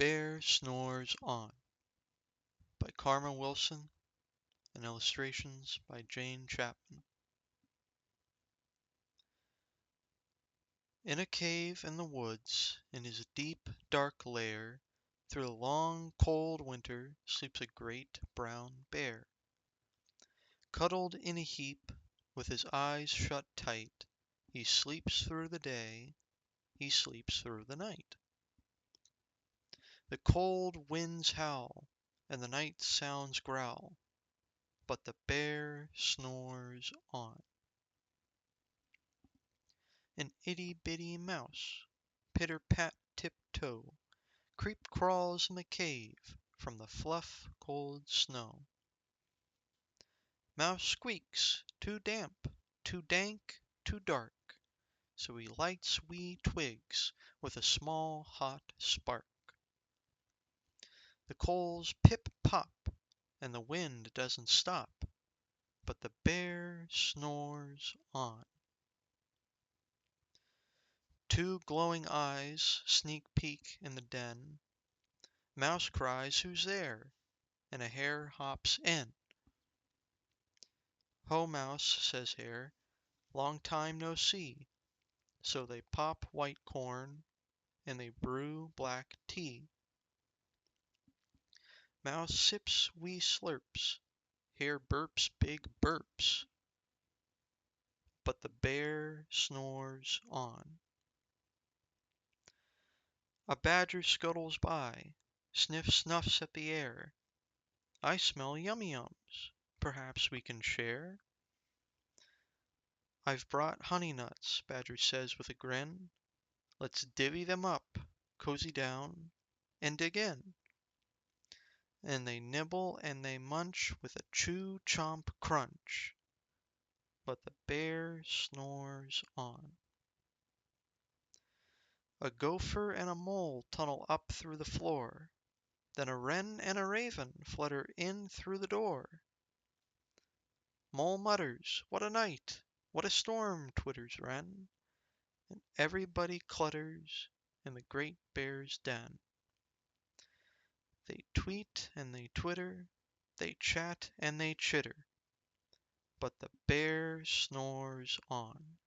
Bear Snores On by Karma Wilson and illustrations by Jane Chapman. In a cave in the woods, in his deep, dark lair, through the long, cold winter, sleeps a great brown bear. Cuddled in a heap, with his eyes shut tight, he sleeps through the day, he sleeps through the night. The cold winds howl, and the night sounds growl, but the bear snores on. An itty-bitty mouse, pitter-pat tip-toe, creep-crawls in the cave from the fluff cold snow. Mouse squeaks, too damp, too dank, too dark, so he lights wee twigs with a small hot spark. The coals pip-pop, and the wind doesn't stop, but the bear snores on. Two glowing eyes sneak peek in the den. Mouse cries, "Who's there?" and a hare hops in. "Ho, Mouse," says Hare, "long time no see." So they pop white corn, and they brew black tea. Mouse sips wee slurps, Hare burps big burps, but the bear snores on. A badger scuttles by, sniffs at the air. "I smell yummy-ums, perhaps we can share." "I've brought honey nuts," Badger says with a grin. "Let's divvy them up, cozy down, and dig in." And they nibble and they munch with a chew-chomp-crunch, but the bear snores on. A gopher and a mole tunnel up through the floor. Then a wren and a raven flutter in through the door. Mole mutters, "What a night! What a storm!" twitters wren, and everybody clutters in the great bear's den. They tweet and they twitter, they chat and they chitter, but the bear snores on.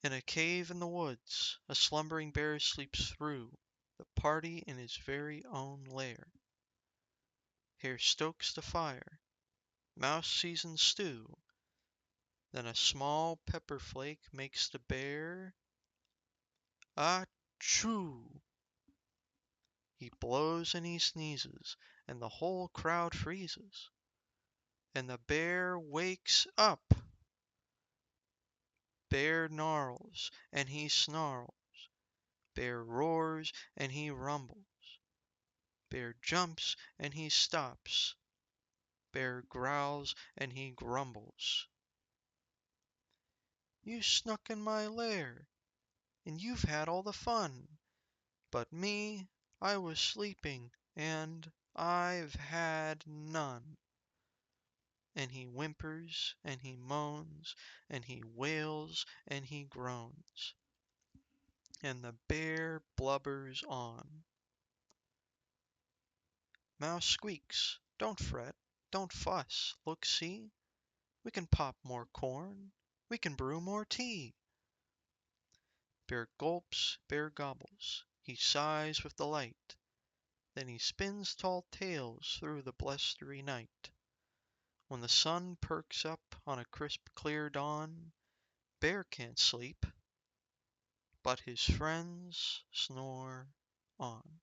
In a cave in the woods, a slumbering bear sleeps through the party in his very own lair. Hare stokes the fire, Mouse seasons stew, then a small pepper flake makes the bear "Achoo!" He blows and he sneezes, and the whole crowd freezes, and the bear wakes up. Bear gnarls and he snarls, bear roars and he rumbles, bear jumps and he stops, bear growls and he grumbles. "You snuck in my lair, and you've had all the fun, but me, I was sleeping, and I've had none." And he whimpers and he moans and he wails and he groans, and the bear blubbers on. Mouse squeaks, "Don't fret, don't fuss, look, see, we can pop more corn, we can brew more tea." Bear gulps, bear gobbles, he sighs with delight, then he spins tall tales through the blustery night. When the sun perks up on a crisp clear dawn, Bear can't sleep, but his friends snore on.